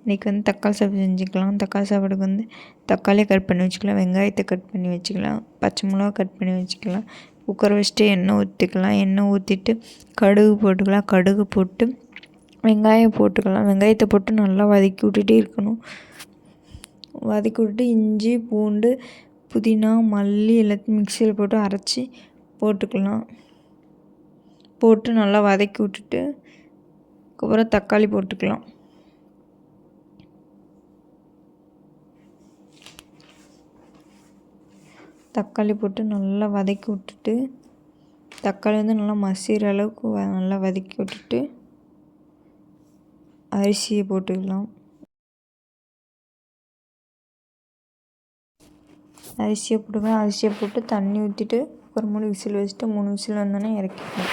இன்றைக்கி வந்து தக்காளி சாப்பாடு செஞ்சுக்கலாம். தக்காளி சாப்பாடுக்கு வந்து தக்காளியை கட் பண்ணி வச்சுக்கலாம், வெங்காயத்தை கட் பண்ணி வச்சுக்கலாம், பச்சை மிளகா கட் பண்ணி வச்சுக்கலாம். குக்கரை வச்சுட்டு எண்ணெய் ஊற்றிக்கலாம். எண்ணெய் ஊற்றிட்டு கடுகு போட்டுக்கலாம். கடுகு போட்டு வெங்காயம் போட்டுக்கலாம். வெங்காயத்தை போட்டு நல்லா வதக்கி விட்டுட்டே இருக்கணும். வதக்கி விட்டுட்டு இஞ்சி பூண்டு புதினா மல்லி எல்லாத்தையும் மிக்சியில் போட்டு அரைச்சி போட்டுக்கலாம். போட்டு நல்லா வதக்கி விட்டுட்டு அதுக்கப்புறம் தக்காளி போட்டுக்கலாம். தக்காளி போட்டு நல்லா வதக்கி விட்டுட்டு தக்காளி வந்து நல்லா மசிகிற அளவுக்கு நல்லா வதக்கி விட்டுட்டு அரிசியை போட்டுக்கலாம். அரிசியை போட்டு தண்ணி ஊற்றிட்டு குக்கர் மூடி விசில் வச்சுட்டு 3 விசில் வந்தோடனே இறக்கிக்கலாம்.